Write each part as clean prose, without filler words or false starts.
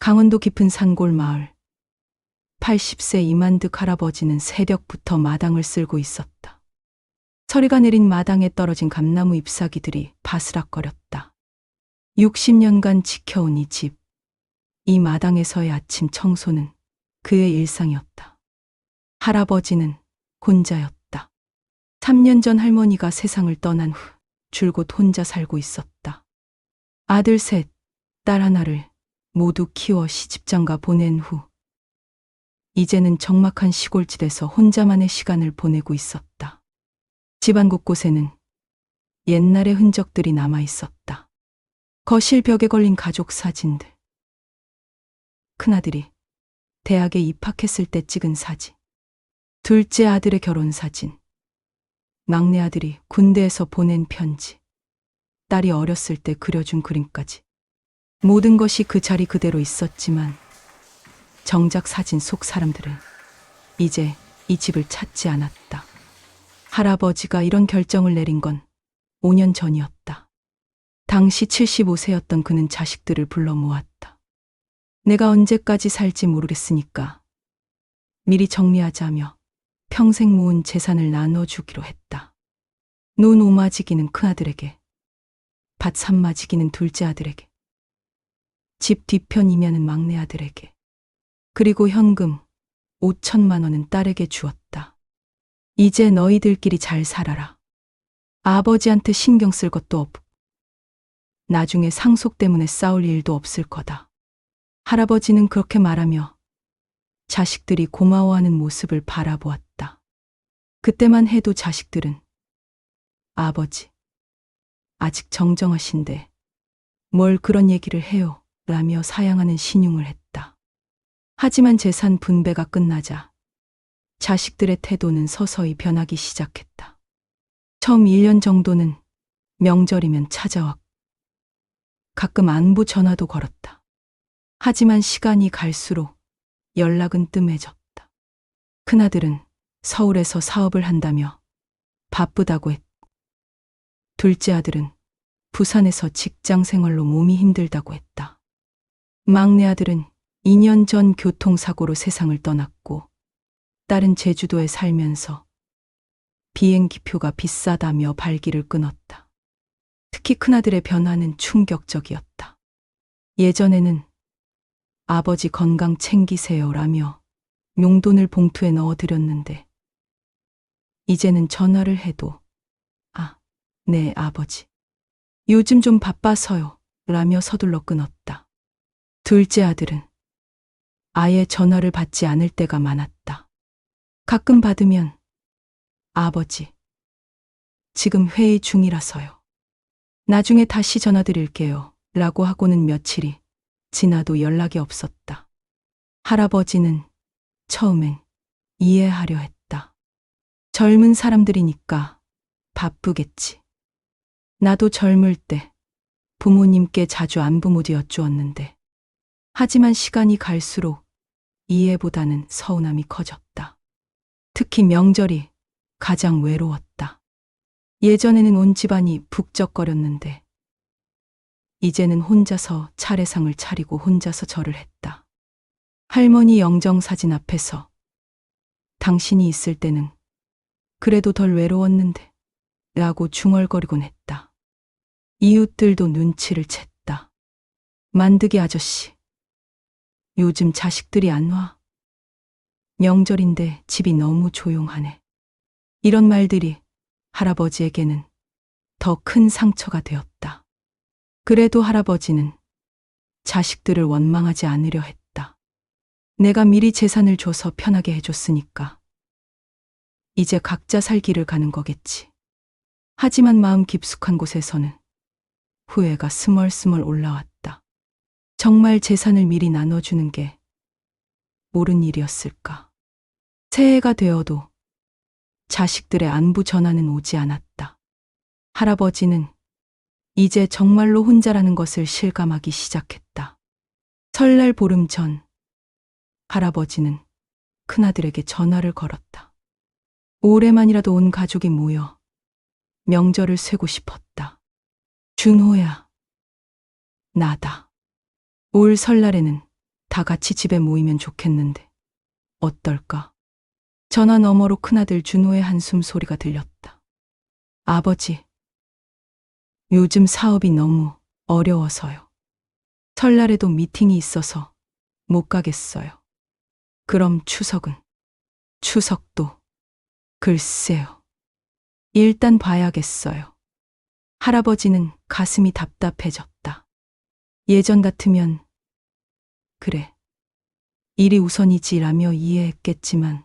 강원도 깊은 산골 마을. 80세 이만득 할아버지는 새벽부터 마당을 쓸고 있었다. 서리가 내린 마당에 떨어진 감나무 잎사귀들이 바스락거렸다. 60년간 지켜온 이 집, 이 마당에서의 아침 청소는 그의 일상이었다. 할아버지는 혼자였다. 3년 전 할머니가 세상을 떠난 후 줄곧 혼자 살고 있었다. 아들 셋, 딸 하나를 모두 키워 시집장가 보낸 후 이제는 적막한 시골집에서 혼자만의 시간을 보내고 있었다. 집안 곳곳에는 옛날의 흔적들이 남아 있었다. 거실 벽에 걸린 가족 사진들, 큰아들이 대학에 입학했을 때 찍은 사진, 둘째 아들의 결혼 사진, 막내 아들이 군대에서 보낸 편지, 딸이 어렸을 때 그려준 그림까지. 모든 것이 그 자리 그대로 있었지만 정작 사진 속 사람들은 이제 이 집을 찾지 않았다. 할아버지가 이런 결정을 내린 건 5년 전이었다. 당시 75세였던 그는 자식들을 불러 모았다. 내가 언제까지 살지 모르겠으니까 미리 정리하자며 평생 모은 재산을 나눠주기로 했다. 논 5마지기는 큰아들에게, 밭 3마지기는 둘째 아들에게, 집 뒤편 2면은 막내 아들에게, 그리고 현금 5천만 원은 딸에게 주었다. 이제 너희들끼리 잘 살아라. 아버지한테 신경 쓸 것도 없고 나중에 상속 때문에 싸울 일도 없을 거다. 할아버지는 그렇게 말하며 자식들이 고마워하는 모습을 바라보았다. 그때만 해도 자식들은 아버지, 아직 정정하신데 뭘 그런 얘기를 해요? 라며 사양하는 신용을 했다. 하지만 재산 분배가 끝나자 자식들의 태도는 서서히 변하기 시작했다. 처음 1년 정도는 명절이면 찾아왔고 가끔 안부 전화도 걸었다. 하지만 시간이 갈수록 연락은 뜸해졌다. 큰아들은 서울에서 사업을 한다며 바쁘다고 했고, 둘째 아들은 부산에서 직장 생활로 몸이 힘들다고 했다. 막내 아들은 2년 전 교통사고로 세상을 떠났고, 딸은 제주도에 살면서 비행기표가 비싸다며 발길을 끊었다. 특히 큰아들의 변화는 충격적이었다. 예전에는 아버지 건강 챙기세요라며 용돈을 봉투에 넣어드렸는데 이제는 전화를 해도 네 아버지, 요즘 좀 바빠서요 라며 서둘러 끊었다. 둘째 아들은 아예 전화를 받지 않을 때가 많았다. 가끔 받으면 아버지, 지금 회의 중이라서요. 나중에 다시 전화드릴게요 라고 하고는 며칠이 지나도 연락이 없었다. 할아버지는 처음엔 이해하려 했다. 젊은 사람들이니까 바쁘겠지. 나도 젊을 때 부모님께 자주 안부 못 여쭈었는데, 하지만 시간이 갈수록 이해보다는 서운함이 커졌다. 특히 명절이 가장 외로웠다. 예전에는 온 집안이 북적거렸는데 이제는 혼자서 차례상을 차리고 혼자서 절을 했다. 할머니 영정사진 앞에서 당신이 있을 때는 그래도 덜 외로웠는데 라고 중얼거리곤 했다. 이웃들도 눈치를 챘다. 만드기 아저씨, 요즘 자식들이 안 와? 명절인데 집이 너무 조용하네. 이런 말들이 할아버지에게는 더 큰 상처가 되었다. 그래도 할아버지는 자식들을 원망하지 않으려 했다. 내가 미리 재산을 줘서 편하게 해줬으니까 이제 각자 살 길을 가는 거겠지. 하지만 마음 깊숙한 곳에서는 후회가 스멀스멀 올라왔다. 정말 재산을 미리 나눠주는 게 옳은 일이었을까? 새해가 되어도 자식들의 안부 전화는 오지 않았다. 할아버지는 이제 정말로 혼자라는 것을 실감하기 시작했다. 설날 보름 전 할아버지는 큰아들에게 전화를 걸었다. 오래만이라도 온 가족이 모여 명절을 쇠고 싶었다. 준호야, 나다. 올 설날에는 다 같이 집에 모이면 좋겠는데 어떨까? 전화 너머로 큰아들 준호의 한숨 소리가 들렸다. 아버지, 요즘 사업이 너무 어려워서요. 설날에도 미팅이 있어서 못 가겠어요. 그럼 추석은? 추석도 글쎄요. 일단 봐야겠어요. 할아버지는 가슴이 답답해졌다. 예전 같으면 그래, 일이 우선이지라며 이해했겠지만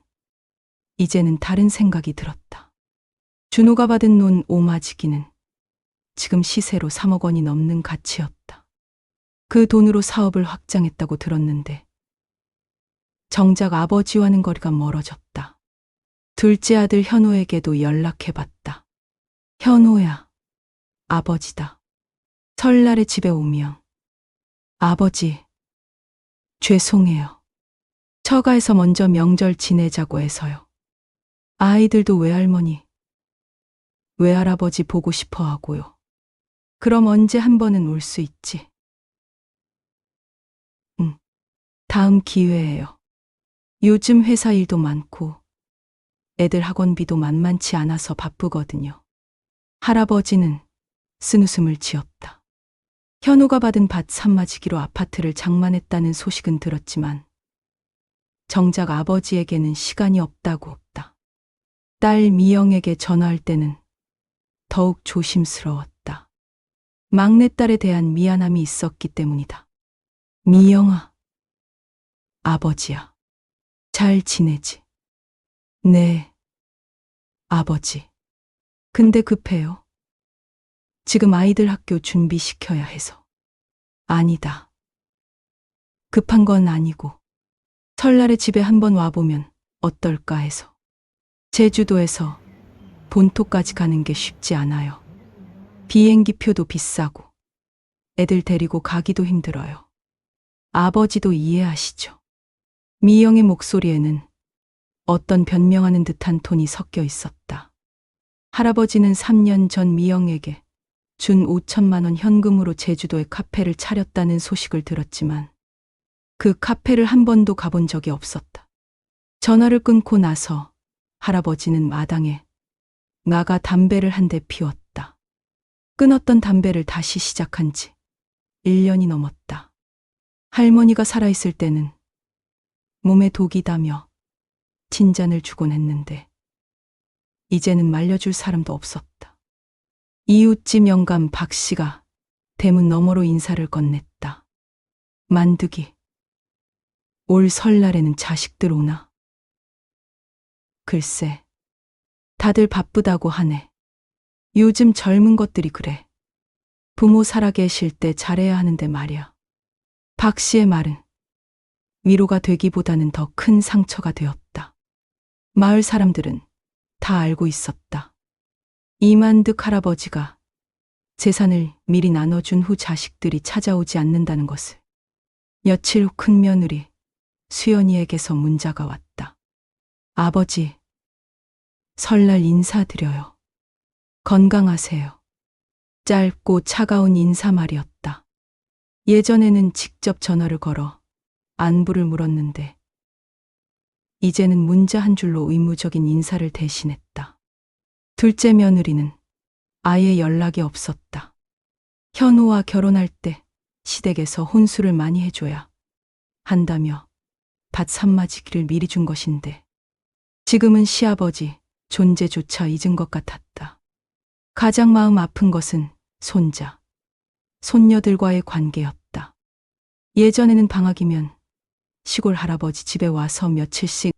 이제는 다른 생각이 들었다. 준호가 받은 논 오마지기는 지금 시세로 3억 원이 넘는 가치였다. 그 돈으로 사업을 확장했다고 들었는데 정작 아버지와는 거리가 멀어졌다. 둘째 아들 현호에게도 연락해봤다. 현호야, 아버지다. 설날에 집에 오면. 아버지, 죄송해요. 처가에서 먼저 명절 지내자고 해서요. 아이들도 외할머니, 외할아버지 보고 싶어 하고요. 그럼 언제 한 번은 올 수 있지? 다음 기회에요. 요즘 회사 일도 많고 애들 학원비도 만만치 않아서 바쁘거든요. 할아버지는 쓴웃음을 지었다. 현호가 받은 밭 산마지기로 아파트를 장만했다는 소식은 들었지만 정작 아버지에게는 시간이 없다고. 딸 미영에게 전화할 때는 더욱 조심스러웠다. 막내딸에 대한 미안함이 있었기 때문이다. 미영아, 아버지야. 잘 지내지? 네, 아버지. 근데 급해요. 지금 아이들 학교 준비시켜야 해서. 아니다. 급한 건 아니고 설날에 집에 한번 와보면 어떨까 해서. 제주도에서 본토까지 가는 게 쉽지 않아요. 비행기 표도 비싸고 애들 데리고 가기도 힘들어요. 아버지도 이해하시죠? 미영의 목소리에는 어떤 변명하는 듯한 톤이 섞여 있었다. 할아버지는 3년 전 미영에게 준 5천만 원 현금으로 제주도에 카페를 차렸다는 소식을 들었지만 그 카페를 한 번도 가본 적이 없었다. 전화를 끊고 나서 할아버지는 마당에 나가 담배를 한 대 피웠다. 끊었던 담배를 다시 시작한 지 1년이 넘었다. 할머니가 살아있을 때는 몸에 독이다며 진잔을 주곤 했는데 이제는 말려줄 사람도 없었다. 이웃집 영감 박 씨가 대문 너머로 인사를 건넸다. 만두기, 올 설날에는 자식들 오나? 글쎄, 다들 바쁘다고 하네. 요즘 젊은 것들이 그래. 부모 살아계실 때 잘해야 하는데 말이야. 박 씨의 말은 위로가 되기보다는 더 큰 상처가 되었다. 마을 사람들은 다 알고 있었다. 이만득 할아버지가 재산을 미리 나눠준 후 자식들이 찾아오지 않는다는 것을. 며칠 후 큰며느리 수연이에게서 문자가 왔다. 아버지, 설날 인사드려요. 건강하세요. 짧고 차가운 인사말이었다. 예전에는 직접 전화를 걸어 안부를 물었는데 이제는 문자 한 줄로 의무적인 인사를 대신했다. 둘째 며느리는 아예 연락이 없었다. 현우와 결혼할 때 시댁에서 혼수를 많이 해줘야 한다며 밭 산마지기를 미리 준 것인데 지금은 시아버지 존재조차 잊은 것 같았다. 가장 마음 아픈 것은 손자, 손녀들과의 관계였다. 예전에는 방학이면 시골 할아버지 집에 와서 며칠씩,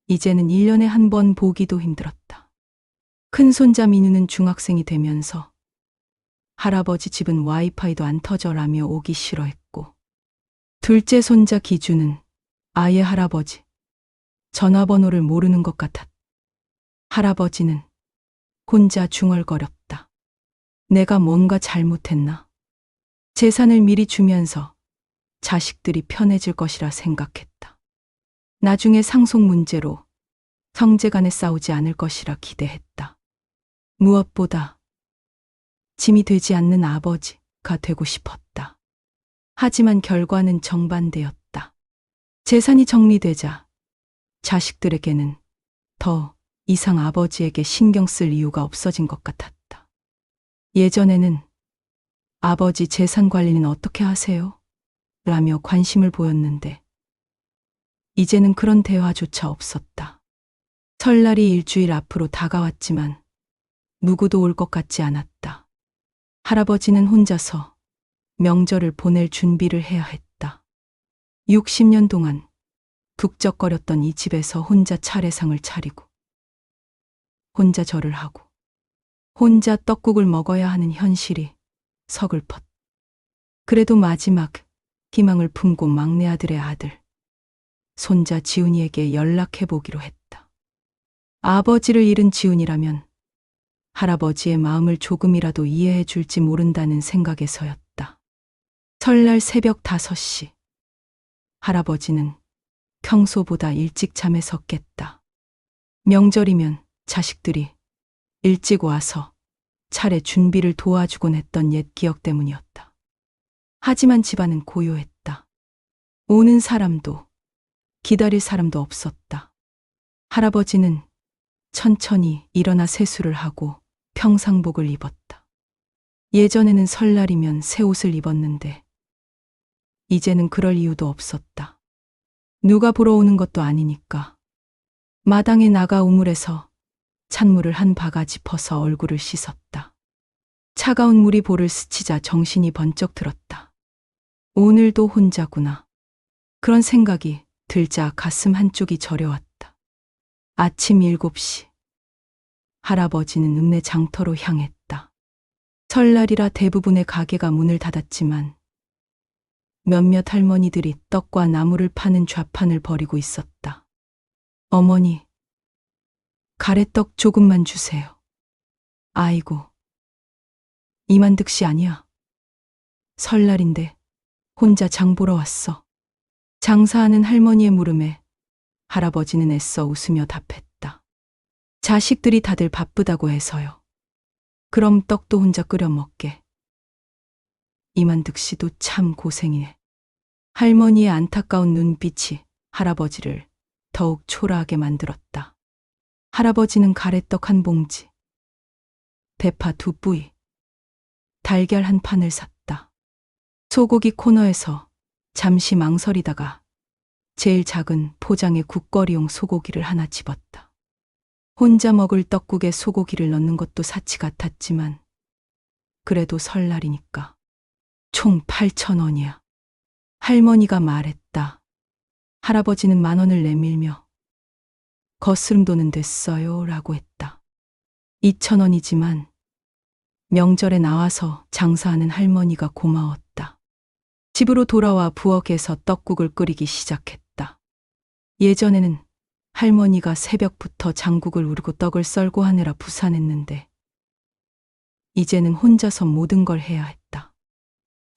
이제는 1년에 한 번 보기도 힘들었다. 큰손자 민우는 중학생이 되면서 할아버지 집은 와이파이도 안 터져라며 오기 싫어했고, 둘째 손자 기주는 아예 할아버지 전화번호를 모르는 것 같았다. 할아버지는 혼자 중얼거렸다. 내가 뭔가 잘못했나? 재산을 미리 주면서 자식들이 편해질 것이라 생각했다. 나중에 상속 문제로 형제간에 싸우지 않을 것이라 기대했다. 무엇보다 짐이 되지 않는 아버지가 되고 싶었다. 하지만 결과는 정반대였다. 재산이 정리되자 자식들에게는 더 이상 아버지에게 신경 쓸 이유가 없어진 것 같았다. 예전에는 아버지 재산 관리는 어떻게 하세요? 라며 관심을 보였는데 이제는 그런 대화조차 없었다. 설날이 일주일 앞으로 다가왔지만 누구도 올 것 같지 않았다. 할아버지는 혼자서 명절을 보낼 준비를 해야 했다. 60년 동안 북적거렸던 이 집에서 혼자 차례상을 차리고 혼자 절을 하고 혼자 떡국을 먹어야 하는 현실이 서글펐. 그래도 마지막 희망을 품고 막내 아들의 아들 손자 지훈이에게 연락해보기로 했다. 아버지를 잃은 지훈이라면 할아버지의 마음을 조금이라도 이해해 줄지 모른다는 생각에서였다. 설날 새벽 5시 할아버지는 평소보다 일찍 잠에서 깼다. 명절이면 자식들이 일찍 와서 차례 준비를 도와주곤 했던 옛 기억 때문이었다. 하지만 집안은 고요했다. 오는 사람도 기다릴 사람도 없었다. 할아버지는 천천히 일어나 세수를 하고 평상복을 입었다. 예전에는 설날이면 새 옷을 입었는데 이제는 그럴 이유도 없었다. 누가 보러 오는 것도 아니니까. 마당에 나가 우물에서 찬물을 한 바가지 퍼서 얼굴을 씻었다. 차가운 물이 볼을 스치자 정신이 번쩍 들었다. 오늘도 혼자구나. 그런 생각이 들자 가슴 한쪽이 저려왔다. 아침 7시. 할아버지는 읍내 장터로 향했다. 설날이라 대부분의 가게가 문을 닫았지만 몇몇 할머니들이 떡과 나물을 파는 좌판을 벌이고 있었다. 어머니, 가래떡 조금만 주세요. 아이고, 이만득씨 아니야. 설날인데 혼자 장 보러 왔어. 장사하는 할머니의 물음에 할아버지는 애써 웃으며 답했다. 자식들이 다들 바쁘다고 해서요. 그럼 떡도 혼자 끓여 먹게. 이만득씨도 참 고생이네. 할머니의 안타까운 눈빛이 할아버지를 더욱 초라하게 만들었다. 할아버지는 가래떡 한 봉지, 대파 2뿌이, 달걀 한 판을 샀다. 소고기 코너에서 잠시 망설이다가 제일 작은 포장의 국거리용 소고기를 하나 집었다. 혼자 먹을 떡국에 소고기를 넣는 것도 사치 같았지만 그래도 설날이니까. 총 8,000원이야. 할머니가 말했다. 할아버지는 10,000원을 내밀며 거스름돈은 됐어요 라고 했다. 2,000원이지만 명절에 나와서 장사하는 할머니가 고마웠다. 집으로 돌아와 부엌에서 떡국을 끓이기 시작했다. 예전에는 할머니가 새벽부터 장국을 우르고 떡을 썰고 하느라 부산했는데 이제는 혼자서 모든 걸 해야 했다.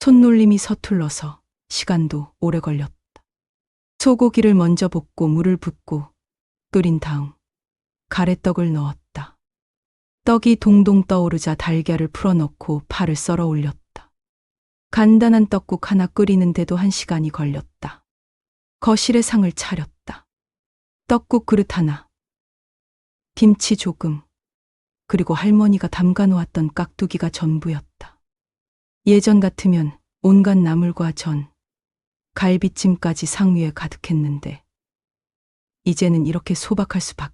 손놀림이 서툴러서 시간도 오래 걸렸다. 소고기를 먼저 볶고 물을 붓고 끓인 다음 가래떡을 넣었다. 떡이 동동 떠오르자 달걀을 풀어넣고 파를 썰어 올렸다. 간단한 떡국 하나 끓이는데도 1시간이 걸렸다. 거실에 상을 차렸다. 떡국 그릇 하나, 김치 조금, 그리고 할머니가 담가놓았던 깍두기가 전부였다. 예전 같으면 온갖 나물과 전, 갈비찜까지 상 위에 가득했는데 이제는 이렇게 소박할 수밖.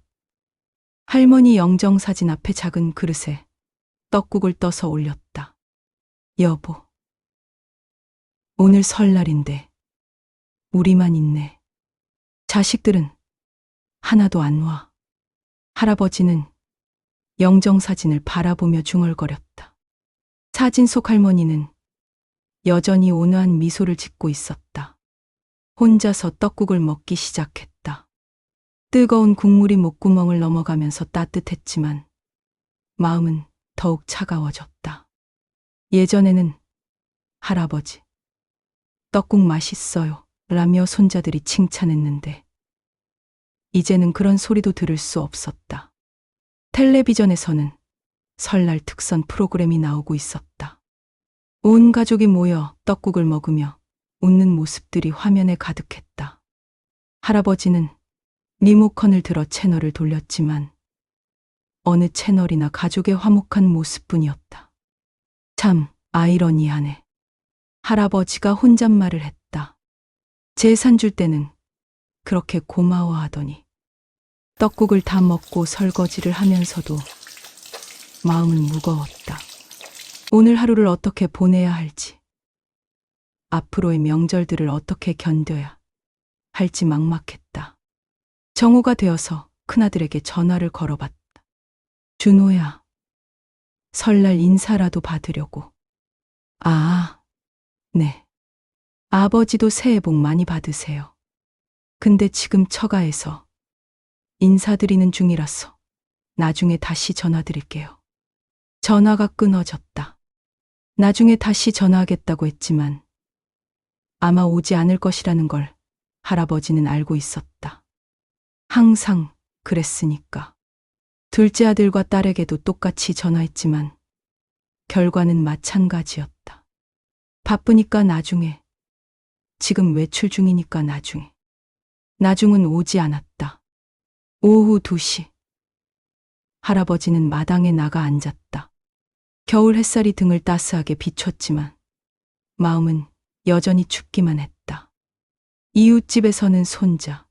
할머니 영정사진 앞에 작은 그릇에 떡국을 떠서 올렸다. 여보, 오늘 설날인데 우리만 있네. 자식들은 하나도 안 와. 할아버지는 영정사진을 바라보며 중얼거렸다. 사진 속 할머니는 여전히 온화한 미소를 짓고 있었다. 혼자서 떡국을 먹기 시작했다. 뜨거운 국물이 목구멍을 넘어가면서 따뜻했지만 마음은 더욱 차가워졌다. 예전에는 할아버지, 떡국 맛있어요 라며 손자들이 칭찬했는데 이제는 그런 소리도 들을 수 없었다. 텔레비전에서는 설날 특선 프로그램이 나오고 있었다. 온 가족이 모여 떡국을 먹으며 웃는 모습들이 화면에 가득했다. 할아버지는 리모컨을 들어 채널을 돌렸지만 어느 채널이나 가족의 화목한 모습뿐이었다. 참 아이러니하네. 할아버지가 혼잣말을 했다. 재산 줄 때는 그렇게 고마워하더니 떡국을 다 먹고 설거지를 하면서도 마음은 무거웠다. 오늘 하루를 어떻게 보내야 할지, 앞으로의 명절들을 어떻게 견뎌야 할지 막막했다. 정오가 되어서 큰아들에게 전화를 걸어봤다. 준호야, 설날 인사라도 받으려고. 아, 네. 아버지도 새해 복 많이 받으세요. 근데 지금 처가에서 인사드리는 중이라서 나중에 다시 전화드릴게요. 전화가 끊어졌다. 나중에 다시 전화하겠다고 했지만 아마 오지 않을 것이라는 걸 할아버지는 알고 있었다. 항상 그랬으니까. 둘째 아들과 딸에게도 똑같이 전화했지만 결과는 마찬가지였다. 바쁘니까 나중에, 지금 외출 중이니까 나중에. 나중은 오지 않았다. 오후 2시. 할아버지는 마당에 나가 앉았다. 겨울 햇살이 등을 따스하게 비췄지만 마음은 여전히 춥기만 했다. 이웃집에서는 손자,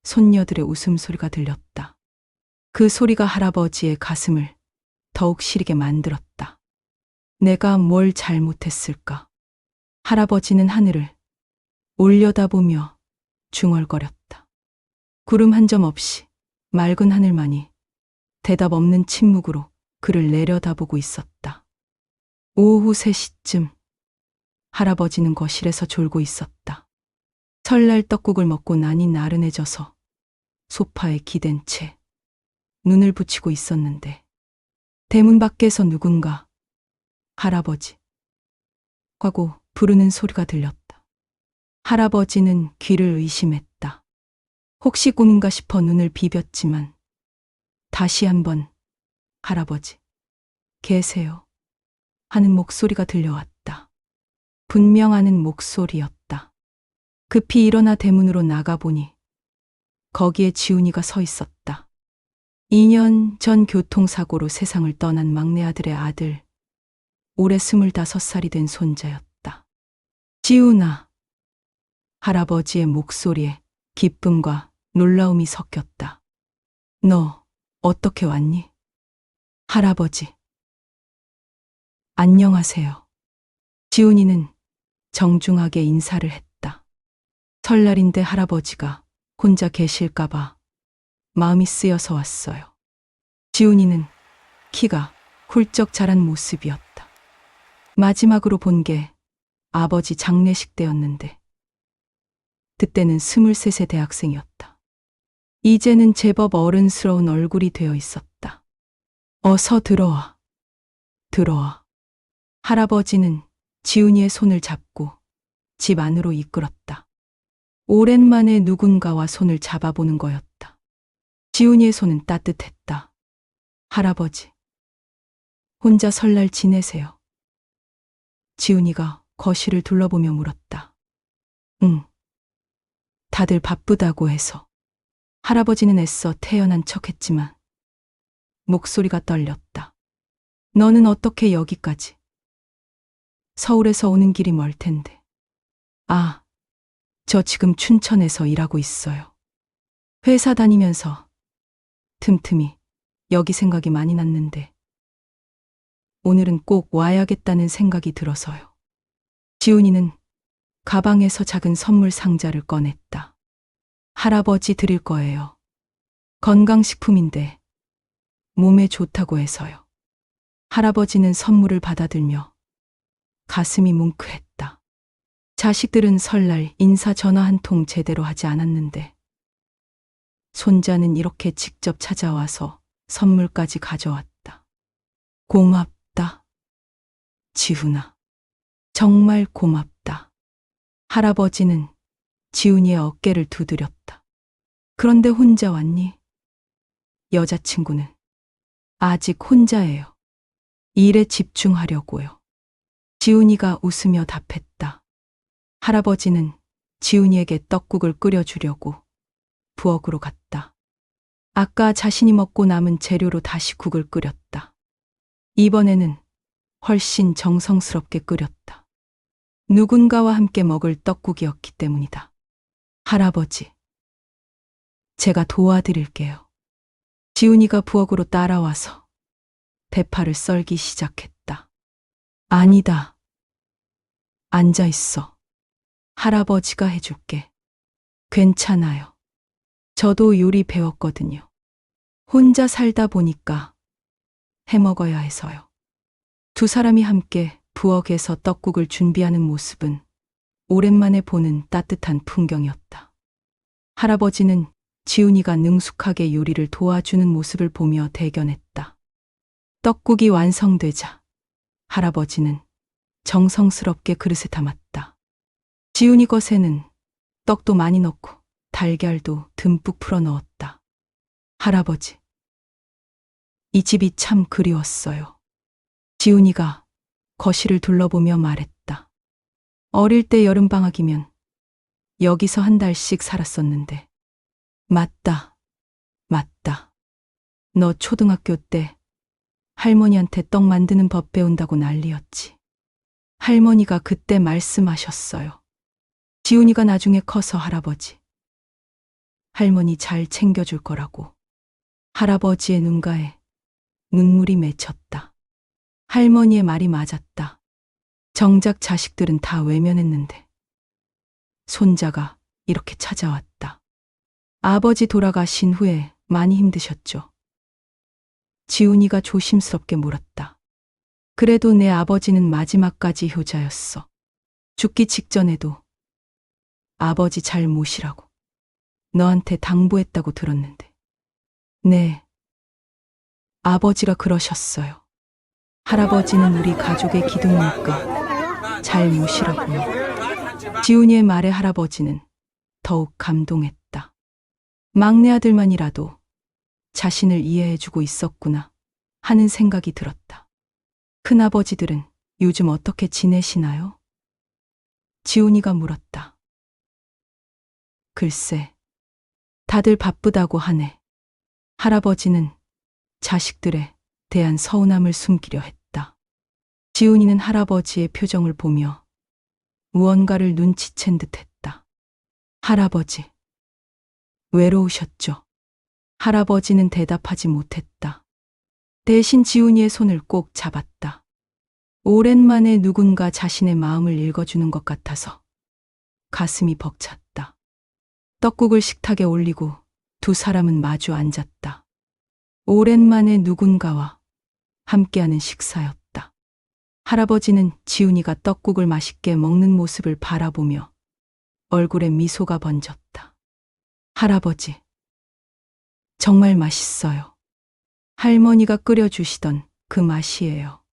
손녀들의 웃음소리가 들렸다. 그 소리가 할아버지의 가슴을 더욱 시리게 만들었다. 내가 뭘 잘못했을까? 할아버지는 하늘을 올려다보며 중얼거렸다. 구름 한 점 없이 맑은 하늘만이 대답 없는 침묵으로 그를 내려다보고 있었다. 오후 3시쯤 할아버지는 거실에서 졸고 있었다. 설날 떡국을 먹고 나니 나른해져서 소파에 기댄 채 눈을 붙이고 있었는데 대문 밖에서 누군가 할아버지 하고 부르는 소리가 들렸다. 할아버지는 귀를 의심했다. 혹시 꿈인가 싶어 눈을 비볐지만 다시 한번 할아버지 계세요? 하는 목소리가 들려왔다. 분명 아는 목소리였다. 급히 일어나 대문으로 나가보니 거기에 지훈이가 서 있었다. 2년 전 교통사고로 세상을 떠난 막내 아들의 아들, 올해 25살이 된 손자였다. 지훈아. 할아버지의 목소리에 기쁨과 놀라움이 섞였다. 너 어떻게 왔니? 할아버지. 안녕하세요. 지훈이는 정중하게 인사를 했다. 설날인데 할아버지가 혼자 계실까봐 마음이 쓰여서 왔어요. 지훈이는 키가 훌쩍 자란 모습이었다. 마지막으로 본 게 아버지 장례식 때였는데 그때는 23세 대학생이었다. 이제는 제법 어른스러운 얼굴이 되어 있었다. 어서 들어와. 들어와. 할아버지는 지훈이의 손을 잡고 집 안으로 이끌었다. 오랜만에 누군가와 손을 잡아보는 거였다. 지훈이의 손은 따뜻했다. 할아버지, 혼자 설날 지내세요? 지훈이가 거실을 둘러보며 물었다. 응. 다들 바쁘다고 해서. 할아버지는 애써 태연한 척했지만 목소리가 떨렸다. 너는 어떻게 여기까지? 서울에서 오는 길이 멀 텐데. 아, 저 지금 춘천에서 일하고 있어요. 회사 다니면서 틈틈이 여기 생각이 많이 났는데 오늘은 꼭 와야겠다는 생각이 들어서요. 지훈이는 가방에서 작은 선물 상자를 꺼냈다. 할아버지 드릴 거예요. 건강식품인데 몸에 좋다고 해서요. 할아버지는 선물을 받아들며 가슴이 뭉클했다. 자식들은 설날 인사 전화 한 통 제대로 하지 않았는데 손자는 이렇게 직접 찾아와서 선물까지 가져왔다. 고맙다. 지훈아. 정말 고맙다. 할아버지는 지훈이의 어깨를 두드렸다. 그런데 혼자 왔니? 여자친구는 아직 혼자예요. 일에 집중하려고요. 지훈이가 웃으며 답했다. 할아버지는 지훈이에게 떡국을 끓여주려고 부엌으로 갔다. 아까 자신이 먹고 남은 재료로 다시 국을 끓였다. 이번에는 훨씬 정성스럽게 끓였다. 누군가와 함께 먹을 떡국이었기 때문이다. 할아버지, 제가 도와드릴게요. 지훈이가 부엌으로 따라와서 대파를 썰기 시작했다. 아니다. 앉아 있어. 할아버지가 해줄게. 괜찮아요. 저도 요리 배웠거든요. 혼자 살다 보니까 해먹어야 해서요. 두 사람이 함께 부엌에서 떡국을 준비하는 모습은 오랜만에 보는 따뜻한 풍경이었다. 할아버지는 지훈이가 능숙하게 요리를 도와주는 모습을 보며 대견했다. 떡국이 완성되자 할아버지는 정성스럽게 그릇에 담았다. 지훈이 것에는 떡도 많이 넣고 달걀도 듬뿍 풀어 넣었다. 할아버지, 이 집이 참 그리웠어요. 지훈이가 거실을 둘러보며 말했다. 어릴 때 여름방학이면 여기서 한 달씩 살았었는데. 맞다. 맞다. 너 초등학교 때 할머니한테 떡 만드는 법 배운다고 난리였지. 할머니가 그때 말씀하셨어요. 지훈이가 나중에 커서 할아버지, 할머니 잘 챙겨줄 거라고. 할아버지의 눈가에 눈물이 맺혔다. 할머니의 말이 맞았다. 정작 자식들은 다 외면했는데 손자가 이렇게 찾아왔다. 아버지 돌아가신 후에 많이 힘드셨죠? 지훈이가 조심스럽게 물었다. 그래도 내 아버지는 마지막까지 효자였어. 죽기 직전에도 아버지 잘 모시라고 너한테 당부했다고 들었는데. 네, 아버지가 그러셨어요. 할아버지는 우리 가족의 기둥이니까 잘 모시라고요. 지훈이의 말에 할아버지는 더욱 감동했다. 막내 아들만이라도 자신을 이해해주고 있었구나 하는 생각이 들었다. 큰아버지들은 요즘 어떻게 지내시나요? 지훈이가 물었다. 글쎄, 다들 바쁘다고 하네. 할아버지는 자식들에 대한 서운함을 숨기려 했다. 지훈이는 할아버지의 표정을 보며 무언가를 눈치챈 듯 했다. 할아버지, 외로우셨죠? 할아버지는 대답하지 못했다. 대신 지훈이의 손을 꼭 잡았다. 오랜만에 누군가 자신의 마음을 읽어주는 것 같아서 가슴이 벅찼다. 떡국을 식탁에 올리고 두 사람은 마주 앉았다. 오랜만에 누군가와 함께하는 식사였다. 할아버지는 지훈이가 떡국을 맛있게 먹는 모습을 바라보며 얼굴에 미소가 번졌다. 할아버지, 정말 맛있어요. 할머니가 끓여주시던 그 맛이에요.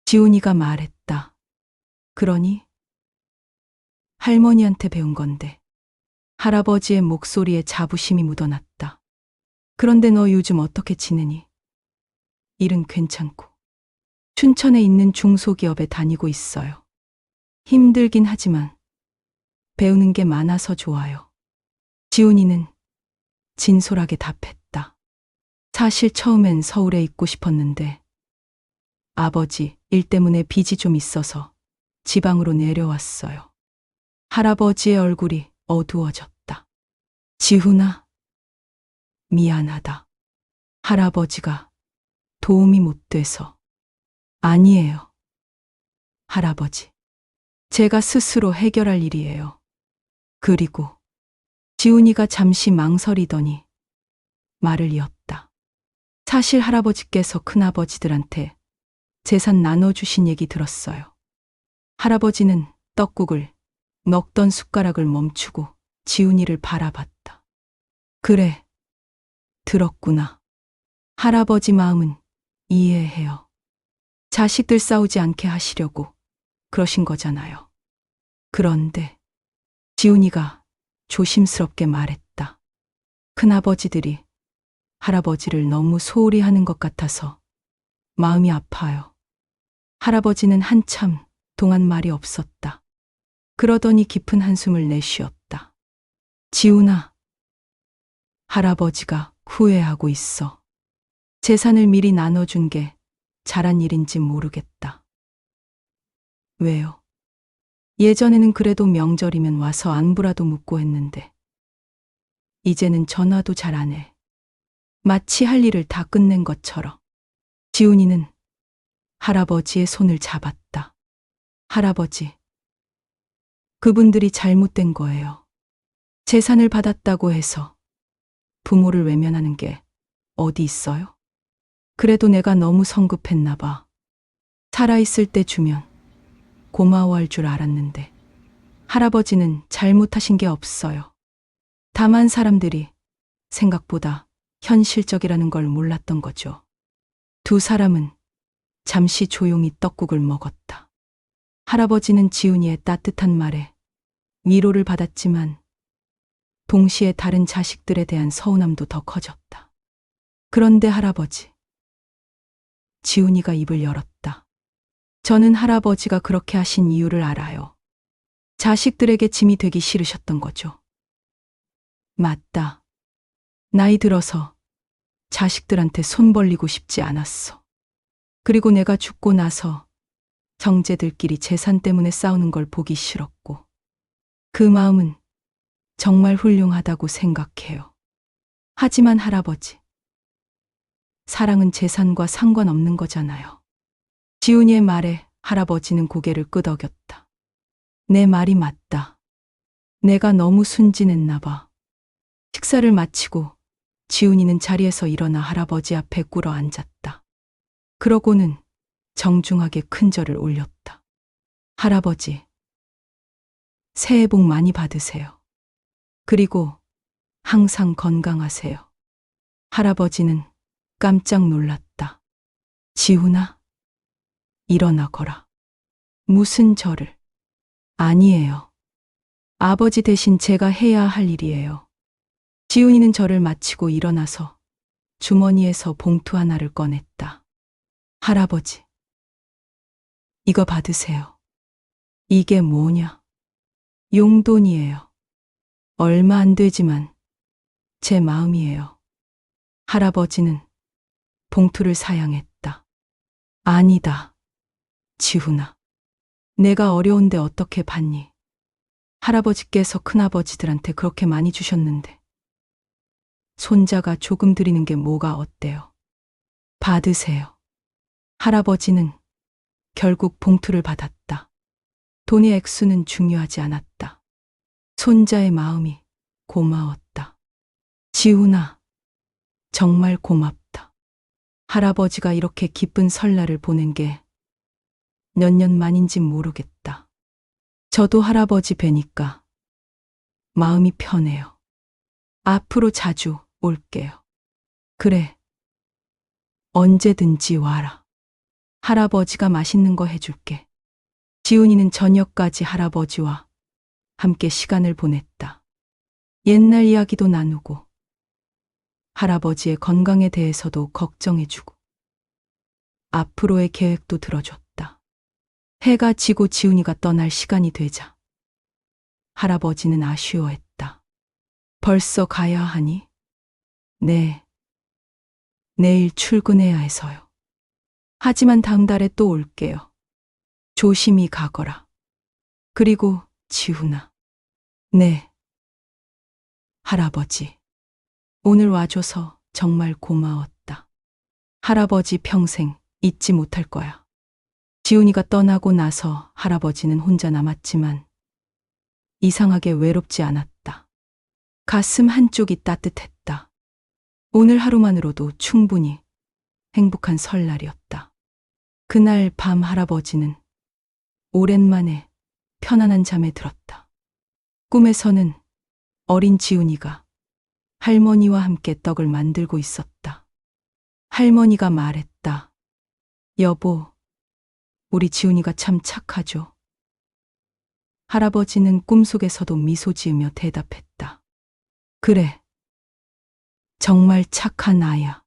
지훈이가 말했다. 그러니? 할머니한테 배운 건데. 할아버지의 목소리에 자부심이 묻어났다. 그런데 너 요즘 어떻게 지내니? 일은 괜찮고. 춘천에 있는 중소기업에 다니고 있어요. 힘들긴 하지만 배우는 게 많아서 좋아요. 지훈이는 진솔하게 답했다. 사실 처음엔 서울에 있고 싶었는데 아버지 일 때문에 빚이 좀 있어서 지방으로 내려왔어요. 할아버지의 얼굴이 어두워졌다. 지훈아, 미안하다. 할아버지가 도움이 못 돼서. 아니에요. 할아버지, 제가 스스로 해결할 일이에요. 그리고 지훈이가 잠시 망설이더니 말을 이었다. 사실 할아버지께서 큰아버지들한테 재산 나눠주신 얘기 들었어요. 할아버지는 떡국을 먹던 숟가락을 멈추고 지훈이를 바라봤다. 그래, 들었구나. 할아버지 마음은 이해해요. 자식들 싸우지 않게 하시려고 그러신 거잖아요. 그런데 지훈이가 조심스럽게 말했다. 큰아버지들이 할아버지를 너무 소홀히 하는 것 같아서 마음이 아파요. 할아버지는 한참 동안 말이 없었다. 그러더니 깊은 한숨을 내쉬었다. 지훈아, 할아버지가 후회하고 있어. 재산을 미리 나눠준 게 잘한 일인지 모르겠다. 왜요? 예전에는 그래도 명절이면 와서 안부라도 묻고 했는데 이제는 전화도 잘 안 해. 마치 할 일을 다 끝낸 것처럼. 지훈이는 할아버지의 손을 잡았다. 할아버지, 그분들이 잘못된 거예요. 재산을 받았다고 해서 부모를 외면하는 게 어디 있어요? 그래도 내가 너무 성급했나 봐. 살아있을 때 주면 고마워할 줄 알았는데 할아버지는 잘못하신 게 없어요. 다만 사람들이 생각보다 현실적이라는 걸 몰랐던 거죠. 두 사람은 잠시 조용히 떡국을 먹었다. 할아버지는 지훈이의 따뜻한 말에 위로를 받았지만 동시에 다른 자식들에 대한 서운함도 더 커졌다. 그런데 할아버지, 지훈이가 입을 열었다. 저는 할아버지가 그렇게 하신 이유를 알아요. 자식들에게 짐이 되기 싫으셨던 거죠. 맞다. 나이 들어서 자식들한테 손 벌리고 싶지 않았어. 그리고 내가 죽고 나서 형제들끼리 재산 때문에 싸우는 걸 보기 싫었고, 그 마음은 정말 훌륭하다고 생각해요. 하지만 할아버지, 사랑은 재산과 상관없는 거잖아요. 지훈이의 말에 할아버지는 고개를 끄덕였다. 내 말이 맞다. 내가 너무 순진했나 봐. 식사를 마치고 지훈이는 자리에서 일어나 할아버지 앞에 꿇어 앉았다. 그러고는 정중하게 큰 절을 올렸다. 할아버지, 새해 복 많이 받으세요. 그리고 항상 건강하세요. 할아버지는 깜짝 놀랐다. 지훈아, 일어나거라. 무슨 절을? 아니에요. 아버지 대신 제가 해야 할 일이에요. 지훈이는 절을 마치고 일어나서 주머니에서 봉투 하나를 꺼냈다. 할아버지, 이거 받으세요. 이게 뭐냐? 용돈이에요. 얼마 안 되지만 제 마음이에요. 할아버지는 봉투를 사양했다. 아니다. 지훈아, 내가 어려운데 어떻게 받니? 할아버지께서 큰아버지들한테 그렇게 많이 주셨는데 손자가 조금 드리는 게 뭐가 어때요? 받으세요. 할아버지는 결국 봉투를 받았다. 돈의 액수는 중요하지 않았다. 손자의 마음이 고마웠다. 지훈아, 정말 고맙다. 할아버지가 이렇게 기쁜 설날을 보낸 게 몇 년 만인지 모르겠다. 저도 할아버지 뵈니까 마음이 편해요. 앞으로 자주 올게요. 그래, 언제든지 와라. 할아버지가 맛있는 거 해줄게. 지훈이는 저녁까지 할아버지와 함께 시간을 보냈다. 옛날 이야기도 나누고 할아버지의 건강에 대해서도 걱정해주고 앞으로의 계획도 들어줬다. 해가 지고 지훈이가 떠날 시간이 되자 할아버지는 아쉬워했다. 벌써 가야 하니? 네. 내일 출근해야 해서요. 하지만 다음 달에 또 올게요. 조심히 가거라. 그리고 지훈아. 네. 할아버지, 오늘 와줘서 정말 고마웠다. 할아버지 평생 잊지 못할 거야. 지훈이가 떠나고 나서 할아버지는 혼자 남았지만 이상하게 외롭지 않았다. 가슴 한쪽이 따뜻했다. 오늘 하루만으로도 충분히 행복한 설날이었다. 그날 밤 할아버지는 오랜만에 편안한 잠에 들었다. 꿈에서는 어린 지훈이가 할머니와 함께 떡을 만들고 있었다. 할머니가 말했다. 여보, 우리 지훈이가 참 착하죠. 할아버지는 꿈속에서도 미소 지으며 대답했다. 그래, 정말 착한 아이야.